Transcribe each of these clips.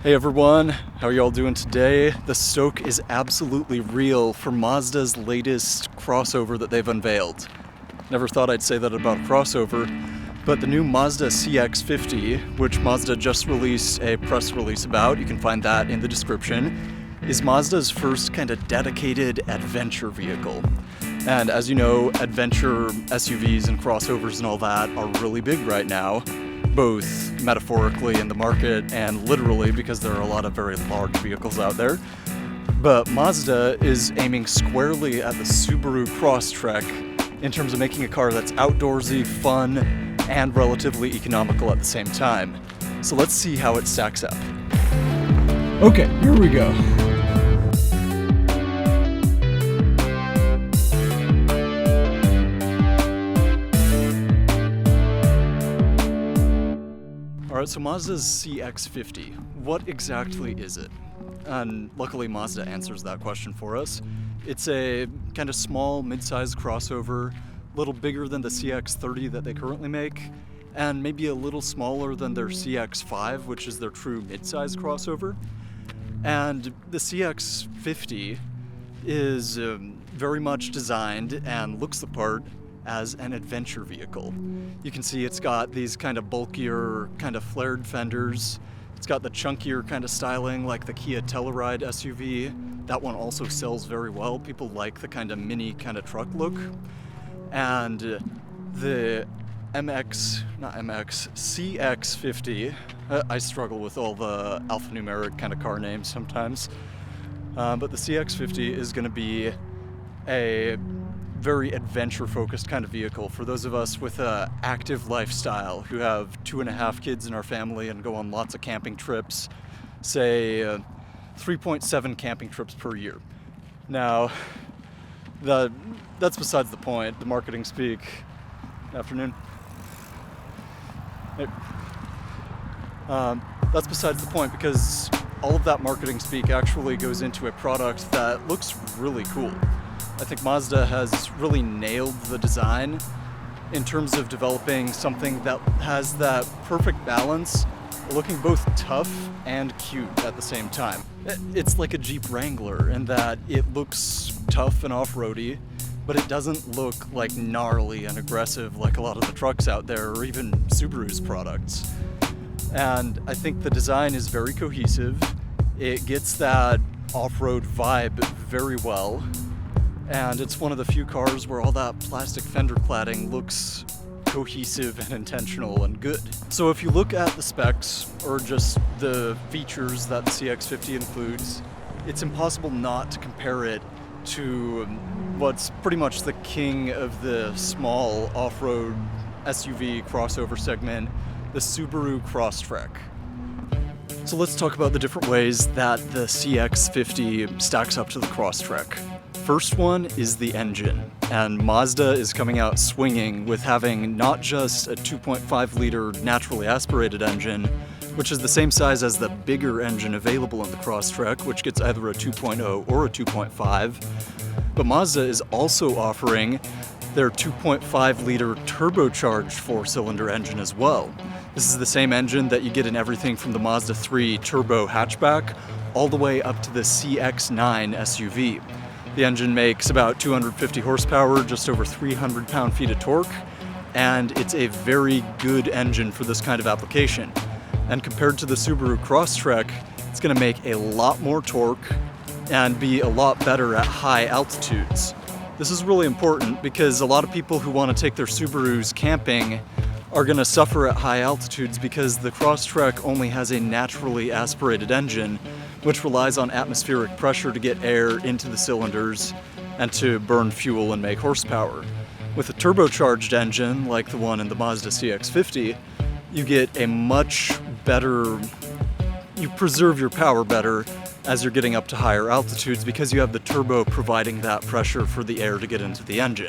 Hey everyone, how are y'all doing today? The stoke is absolutely real for Mazda's latest crossover that they've unveiled. Never thought I'd say that about a crossover, but the new Mazda CX-50, which Mazda just released a press release about, you can find that in the description, is Mazda's first kind of dedicated adventure vehicle. And as you know, adventure SUVs and crossovers and all that are really big right now, both metaphorically in the market and literally because there are a lot of very large vehicles out there. But Mazda is aiming squarely at the Subaru Crosstrek in terms of making a car that's outdoorsy, fun, and relatively economical at the same time. So let's see how it stacks up. Okay, here we go. Alright, so Mazda's CX-50, what exactly is it? And luckily Mazda answers that question for us. It's a kind of small, mid-sized crossover, a little bigger than the CX-30 that they currently make, and maybe a little smaller than their CX-5, which is their true mid-size crossover. And the CX-50 is very much designed and looks the part as an adventure vehicle. You can see it's got these kind of bulkier, kind of flared fenders. It's got the chunkier kind of styling like the Kia Telluride SUV. That one also sells very well. People like the kind of mini kind of truck look. And the CX-50, I struggle with all the alphanumeric kind of car names sometimes. But the CX-50 is going to be a very adventure-focused kind of vehicle for those of us with an active lifestyle who have 2.5 kids in our family and go on lots of camping trips, say 3.7 camping trips per year. Now, that's besides the point. The marketing speak. Afternoon. Hey. That's besides the point because all of that marketing speak actually goes into a product that looks really cool. I think Mazda has really nailed the design in terms of developing something that has that perfect balance, looking both tough and cute at the same time. It's like a Jeep Wrangler in that it looks tough and off-roady, but it doesn't look like gnarly and aggressive like a lot of the trucks out there or even Subaru's products. And I think the design is very cohesive. It gets that off-road vibe very well. And it's one of the few cars where all that plastic fender cladding looks cohesive and intentional and good. So if you look at the specs, or just the features that the CX-50 includes, it's impossible not to compare it to what's pretty much the king of the small off-road SUV crossover segment, the Subaru Crosstrek. So let's talk about the different ways that the CX-50 stacks up to the Crosstrek. First one is the engine, and Mazda is coming out swinging with having not just a 2.5 liter naturally aspirated engine, which is the same size as the bigger engine available in the Crosstrek, which gets either a 2.0 or a 2.5, but Mazda is also offering their 2.5 liter turbocharged 4-cylinder engine as well. This is the same engine that you get in everything from the Mazda 3 turbo hatchback all the way up to the CX-9 SUV. The engine makes about 250 horsepower, just over 300 pound-feet of torque, and it's a very good engine for this kind of application. And compared to the Subaru Crosstrek, it's going to make a lot more torque and be a lot better at high altitudes. This is really important because a lot of people who want to take their Subarus camping are going to suffer at high altitudes because the Crosstrek only has a naturally aspirated engine, which relies on atmospheric pressure to get air into the cylinders and to burn fuel and make horsepower. With a turbocharged engine, like the one in the Mazda CX-50, you get a much better, you preserve your power better as you're getting up to higher altitudes because you have the turbo providing that pressure for the air to get into the engine.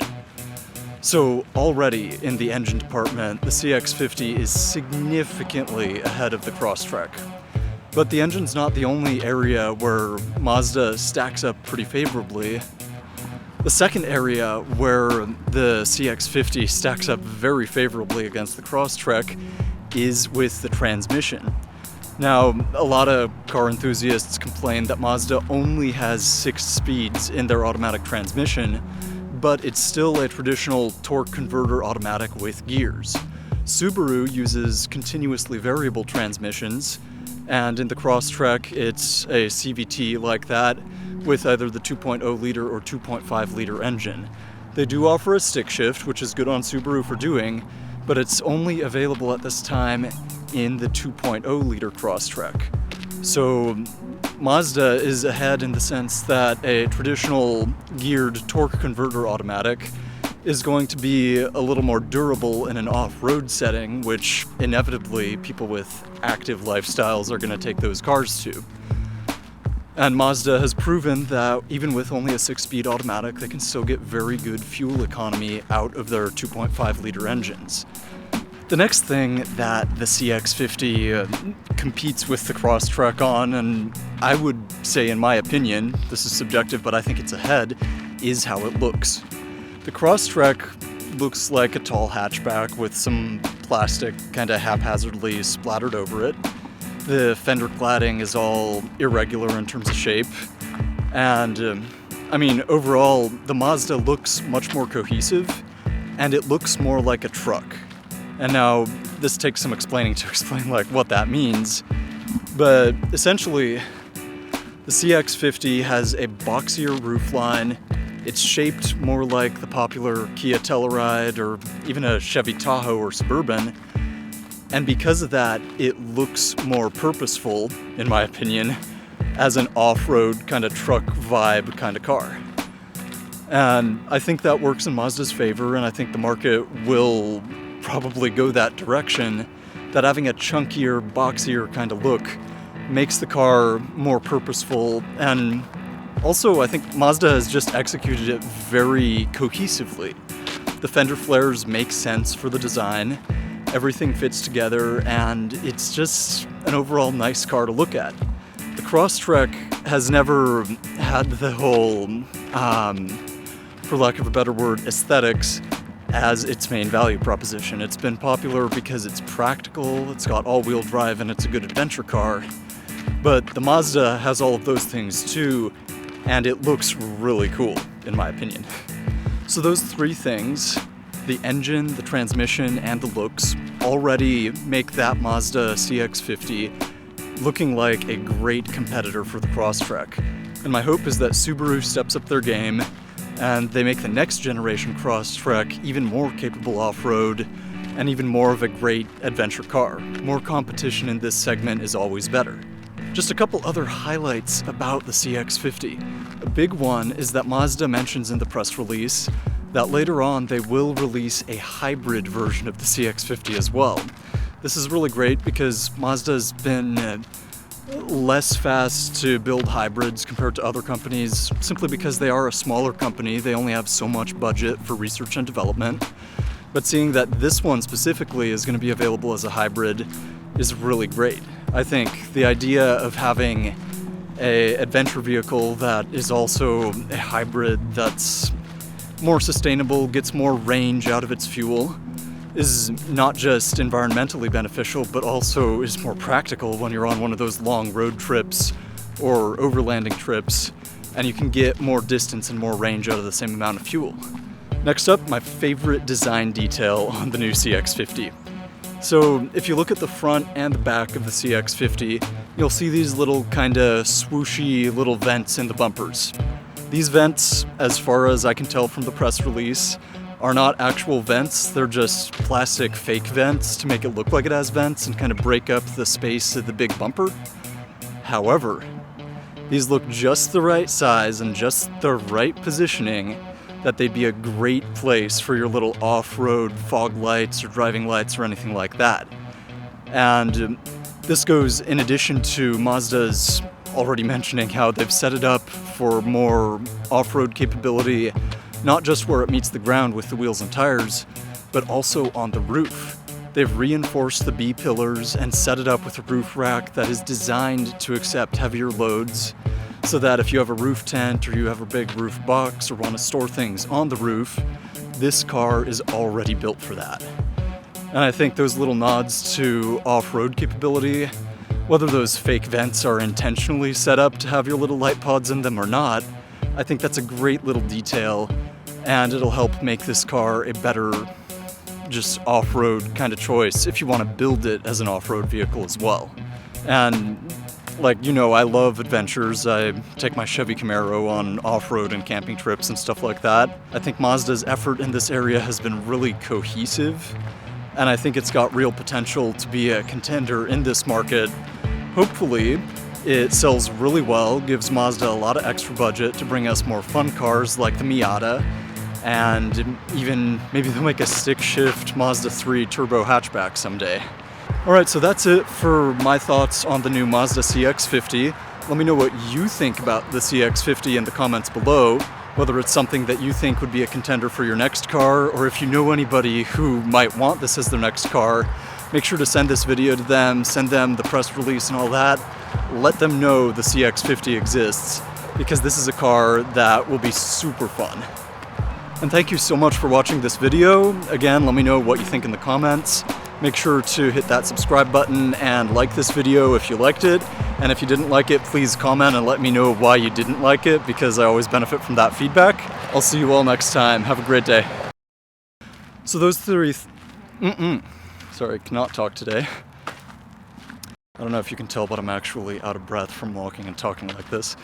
So already in the engine department, the CX-50 is significantly ahead of the Crosstrek. But the engine's not the only area where Mazda stacks up pretty favorably. The second area where the CX-50 stacks up very favorably against the Crosstrek is with the transmission. Now, a lot of car enthusiasts complain that Mazda only has 6 speeds in their automatic transmission, but it's still a traditional torque converter automatic with gears. Subaru uses continuously variable transmissions, and in the Crosstrek it's a CVT like that with either the 2.0 liter or 2.5 liter engine. They do offer a stick shift, which is good on Subaru for doing, but it's only available at this time in the 2.0 liter Crosstrek. So Mazda is ahead in the sense that a traditional geared torque converter automatic is going to be a little more durable in an off-road setting, which inevitably people with active lifestyles are going to take those cars to. And Mazda has proven that even with only a 6-speed automatic, they can still get very good fuel economy out of their 2.5 liter engines. The next thing that the CX-50 competes with the Crosstrek on, and I would say in my opinion, this is subjective but I think it's ahead, is how it looks. The Crosstrek looks like a tall hatchback with some plastic kind of haphazardly splattered over it. The fender cladding is all irregular in terms of shape, and overall the Mazda looks much more cohesive and it looks more like a truck. And now, this takes some explaining to explain like what that means, but essentially, the CX-50 has a boxier roofline. It's shaped more like the popular Kia Telluride or even a Chevy Tahoe or Suburban, and because of that, it looks more purposeful, in my opinion, as an off-road kind of truck vibe kind of car. And I think that works in Mazda's favor, and I think the market will probably go that direction, that having a chunkier, boxier kind of look makes the car more purposeful, and also I think Mazda has just executed it very cohesively. The fender flares make sense for the design, everything fits together, and it's just an overall nice car to look at. The Crosstrek has never had the whole, for lack of a better word, aesthetics as its main value proposition. It's been popular because it's practical, it's got all-wheel drive, and it's a good adventure car. But the Mazda has all of those things too, and it looks really cool, in my opinion. So those 3 things, the engine, the transmission, and the looks, already make that Mazda CX-50 looking like a great competitor for the Crosstrek. And my hope is that Subaru steps up their game and they make the next generation Crosstrek even more capable off-road and even more of a great adventure car. More competition in this segment is always better. Just a couple other highlights about the CX-50. A big one is that Mazda mentions in the press release that later on they will release a hybrid version of the CX-50 as well. This is really great because Mazda's been less fast to build hybrids compared to other companies, simply because they are a smaller company. They only have so much budget for research and development. But seeing that this one specifically is going to be available as a hybrid is really great. I think the idea of having an adventure vehicle that is also a hybrid that's more sustainable, gets more range out of its fuel, is not just environmentally beneficial, but also is more practical when you're on one of those long road trips or overlanding trips, and you can get more distance and more range out of the same amount of fuel. Next up, my favorite design detail on the new CX-50. So if you look at the front and the back of the CX-50, you'll see these little kind of swooshy little vents in the bumpers. These vents, as far as I can tell from the press release, are not actual vents. They're just plastic fake vents to make it look like it has vents and kind of break up the space of the big bumper. However, these look just the right size and just the right positioning that they'd be a great place for your little off-road fog lights or driving lights or anything like that. And this goes in addition to Mazda's already mentioning how they've set it up for more off-road capability, not just where it meets the ground with the wheels and tires, but also on the roof. They've reinforced the B-pillars and set it up with a roof rack that is designed to accept heavier loads, so that if you have a roof tent or you have a big roof box or want to store things on the roof, this car is already built for that. And I think those little nods to off-road capability Whether those fake vents are intentionally set up to have your little light pods in them or not, I think that's a great little detail, and it'll help make this car a better just off-road kind of choice if you want to build it as an off-road vehicle as well. And like, you know, I love adventures. I take my Chevy Camaro on off-road and camping trips and stuff like that. I think Mazda's effort in this area has been really cohesive, and I think it's got real potential to be a contender in this market. Hopefully, it sells really well, gives Mazda a lot of extra budget to bring us more fun cars like the Miata, and even maybe they'll make a stick-shift Mazda 3 turbo hatchback someday. Alright, so that's it for my thoughts on the new Mazda CX-50. Let me know what you think about the CX-50 in the comments below, whether it's something that you think would be a contender for your next car, or if you know anybody who might want this as their next car. Make sure to send this video to them, send them the press release and all that. Let them know the CX-50 exists, because this is a car that will be super fun. And thank you so much for watching this video. Again, let me know what you think in the comments. Make sure to hit that subscribe button and like this video if you liked it. And if you didn't like it, please comment and let me know why you didn't like it, because I always benefit from that feedback. I'll see you all next time. Have a great day. So those three... Sorry, I cannot talk today. I don't know if you can tell, but I'm actually out of breath from walking and talking like this.